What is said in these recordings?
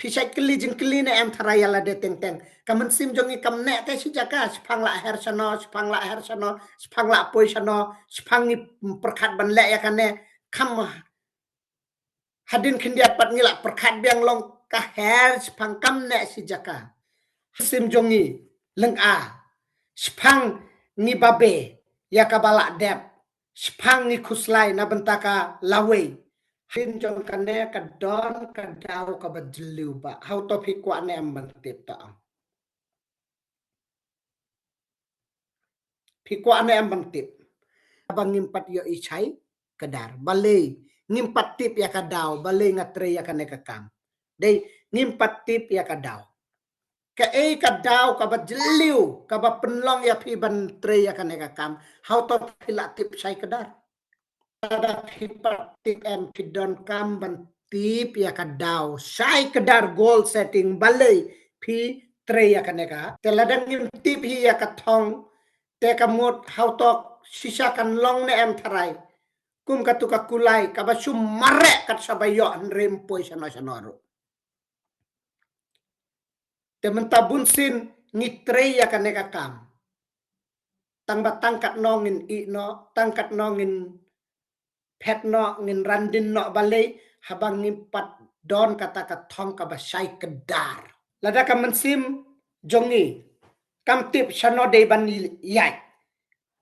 Pisai keli jeng keli ne em tharaya la de teng teng. Kamen sim jongi kam ne te si jaka spang la her sano, spang la her sano, spang la poi sano, spang ni perkat ban le ya kane kam hadin kindia pat ngila perkat biang long ka her spang kam ne si jaka. Sim jongi leng a. Spang ni babe ya kabala dep. Spang ni kuslai na bentaka lawe. Hin jong kane ka don ka daw ka bajliu ba. How to pikwa ne ambantip ta. Pikwa ne ambantip. Abang ngimpat yo ichai kadar. Balay. Ngimpat tip ya kadaw. Balay ngatre ya kane kakam. Day ngimpat tip ya kadaw. Ka kadaw ka bajliu. Ka ba penlong ya pi ban tre ya kane kakam. How to pila tip chai kadar. Ada pipat tip em pidon kam ban tip ya kadaw. Chai kadar goal setting balay pi tre ya kane ka. Teladang ngim tip hi ya katong. Te kamut how to sisa kan long ne em tharai. Kum katuka kulai kabasum marek kat sabayo rempoy sana. Te mentabun sin ngitre ya kaneka kam. Tang batangkat nongin i no, tangkat nongin pet no, ngin randin no balay habang ngimpat don kata katong kabasay kedar. Lada ka mensim jongi kam tip sano day ban yai.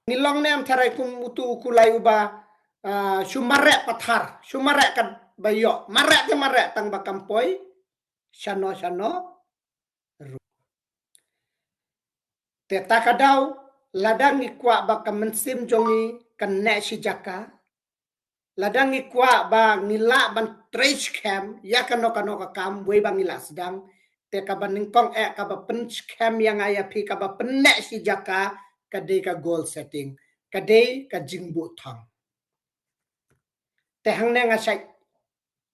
Nilong ne am tharai kum utu kulai uba sumarek pathar, sumarek kat bayo, marek ke marek tang bakampoy sano te takadaw ladang ikwa ba kamensim jongi kenne si jaka ladang ikwa ba ngila ban trace cam ya kano kam we ba ngila sedang te ka baningkong ka ba punch cam yang aya pi ka ba penne si jaka kade ka goal setting kade ka jingbu thang te hang ne ngasai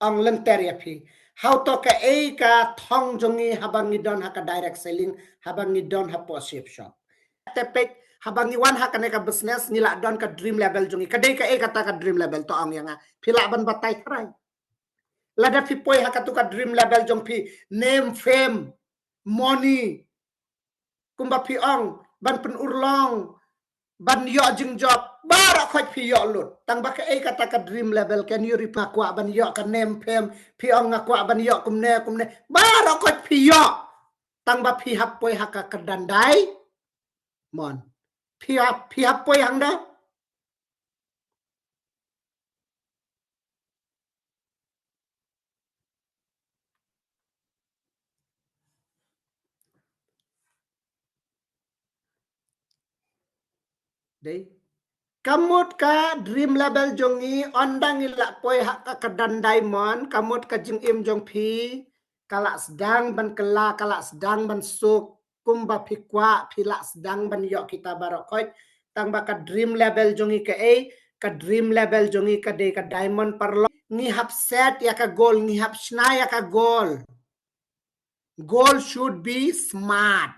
ang lenter ya pi how to ka ka thong jongi habang idon ha ka direct selling habang idon ha posip shop tepek habang iwan ha kaneka business nila don ka dream level jongi kadai ka kata ka dream level to ang yang pila ban batay try lada pi poy ha ka dream level jong pi name fame money kumba pi ong ban pen urlong ban yo jing job bara khoj pi yo lut tang ba ka kata ka dream level can you ripa kwa ban yo ka name fame pi ong kwa ban yo kumne bara khoj pi yo tang ba pi hap poy ha ka kadandai mon pihak po yang dah deh kamut ka dream level jongi ondang ila poi hak ka kedan diamond kamut ka jing im jong pi kalak sedang ban kela kalak sedang ban suk kumba pikwa pilak sedang ban yok kita barok koi tang ba ka dream level jongi ka dream level jongi ka de ka diamond parlo ni hap set ya ka goal ni hap shna ya ka goal should be smart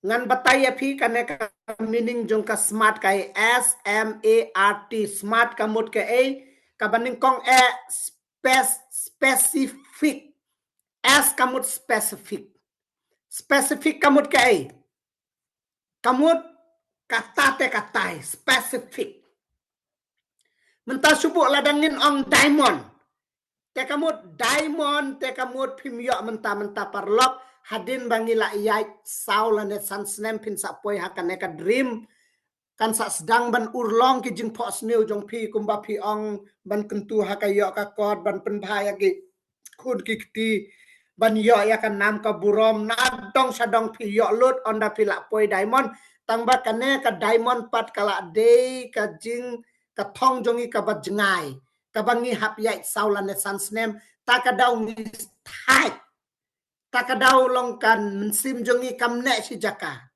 ngan bataya phi kane ka meaning jong ka smart kai SMART smart kamut ke ka baning kong specific S kamut specific kamut ke kamut kata te katai specific menta subuk ladangin ong diamond te kamut pimyo menta parlok hadin bangila iyai saulane sansnem pin sapoi hakane ka dream kan sa sedang ban urlong ki jing pos new jong pi kumba pi ong ban kentu hakayo ka kod ban penbhaya ki khud ki ti ban yo ya kan nam ka burom na dong sadong pi yo lut onda pila poi diamond tangba kane ka diamond pat kala de ka jing ka thong jongi ka bajngai ka bangi hap yai saulane sansnem takadaw ni thai takadaw longkan mensim jongi kamne si jaka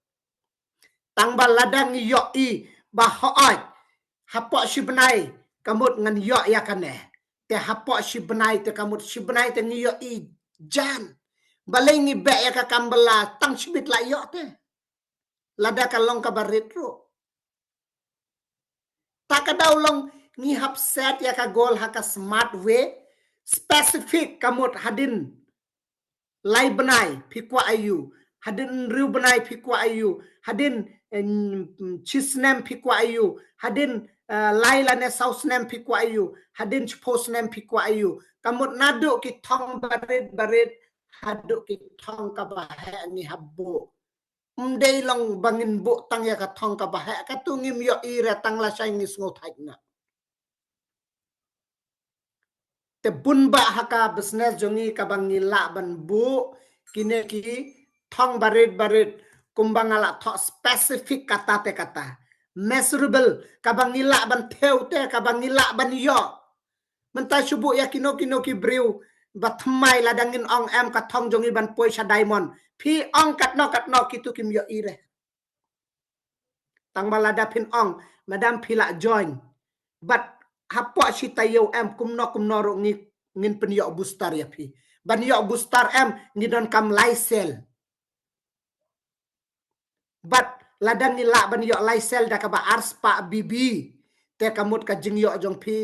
tang ba ladang yo i ba hoot hapok si benai kamut ngan yo ya kane te hapok si benai te kamut si benai te yo i jan balengi be ya ka kambala tang sibit la yo te lada ka long ka baritro takadaw long ni hap set ya ka gol ha ka smart way specific kamut hadin lai benai pikwa ayu hadin riu benai pikwa ayu hadin chisnem pikwa ayu hadin lai lane sausnem pikwa ayu hadin chposnem pikwa ayu kamut naduk ki thong barit haduk ki thong kabahe ni habbo mdei long bangin bu tang ya ka thong kabahe ka tu ngim yo ira tang la sai ngis ngo thai na te bunba haka business jongi kabangi la ban bu kine ki thong barit kumbang ala tho specific kata te kata measurable kabangi la ban theu te kabangi la ban yo mentai subu ya kino ki briu batmai ladangin ong em ka thong jongi ban poi sha diamond phi ong kat no kitu kim yo ire tang balada phin ong madam phila join but hapo si tayo em kumno ro ngin pen yo bustar ya phi ban yo bustar em ni don kam laisel but ladang ni la ban yo laisel da ka ba arspa bibi te kamut ka jing yo jong phi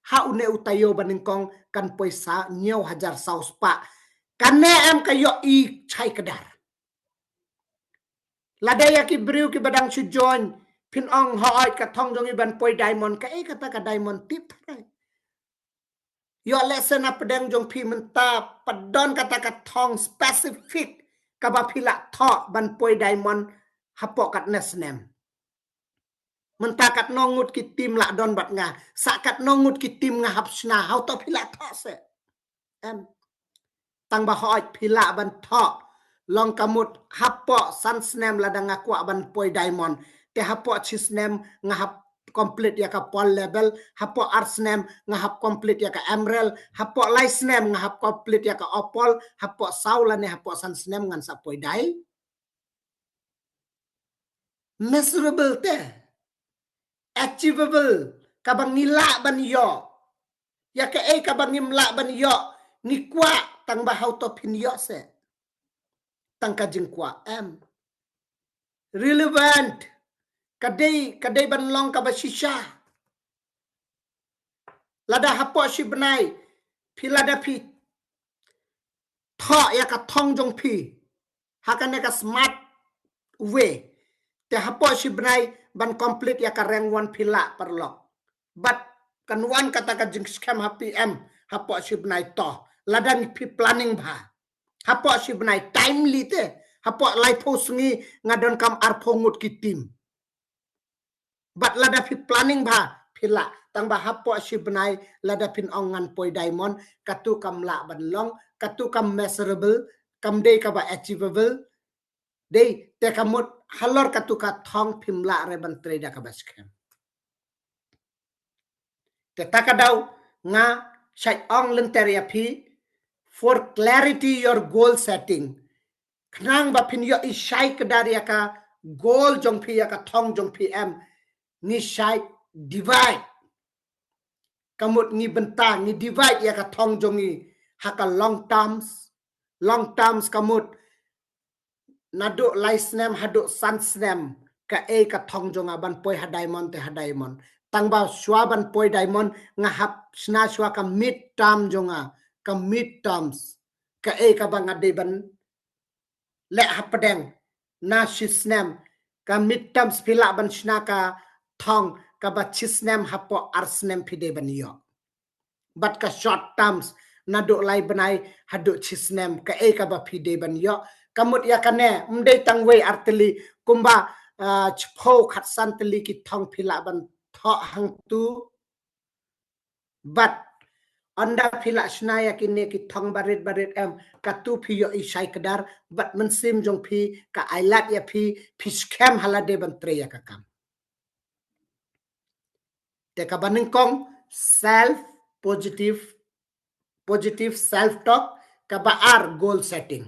ha une utayo baning kong kan poisa nyau hajar saus pa kane em ka yo I chai kedar ladaya ki briu ki badang chu join phin ong hoi ka thong jong ban poi diamond ka kata ka diamond tip thai yo lesson up pedang jong phi menta padon kata ka thong specific ka ba phila tho ban poi diamond hapo kat nesnem menta kat nongut ki tim la don bat nga sa kat nongut ki tim nga hapsna how to phila tho se em tang ba hoi phila ban tho long kamut hapo sunsnem ladang akwa ban poi diamond te hapo chisnem nga hap complete ya ka pol level hapo arsnem nga hap complete ya ka emerald hapo laisnem nga hap complete ya ka opal hapo saula ne hapo sunsnem ngan sa poi dai measurable te achievable kabang nila ban yo ya ka kabang nimla ban yo ni kwa tang ba how to pin yo se tang ka jing kwa em relevant kadai ban long ka ba shisha lada hapo shi benai pilada pi tho ya ka thong jong pi hakane ka smart way te hapo shi benai ban complete ya ka rank 1 pila perlok but kan wan kata ka jing scam happy em hapo shi benai to lada ni pi planning ba hapo shi benai timely te hapo lai posungi ngadon kam arpongut ki tim but lada pi planning ba pila tang ba hapo shi benai lada pin ongan poi diamond katu kam la ban long katu kam measurable kam dei ka ba achievable dei te kamut halor katu ka thong phim la re ban trade ka ba scam te takadau nga shai ong lenteria phi for clarity your goal setting knang ba phin yo I shai kadaria ka goal jong phi ya ka thong jong phi em ni shai divide kamut ni bentang ni divide ya ka thong jongi haka long terms kamut nado laisnem hado sunsnem ka ka thong jonga ban poi ha diamond te ha diamond tangba shwa ban poi diamond nga hap sna shwa ka mid term jonga ka mid terms ka ka bang ade ban le hapadeng na shisnem ka mid terms pila ban shna ka thong ka ba chisnem hapo arsnem pide ban yo but ka short terms nado lai banai hado chisnem ka ka ba pide ban yo kamut ya kane mdei tangwei arteli kumba chpho khat santeli ki thong pila ban tho hang tu but anda pila snaya kine ki thong barit em katu phi yo isai kadar but mensim jong phi ka ailat ya phi scam halade ban treya ka kam te ka baning kong positive self talk ka ba ar goal setting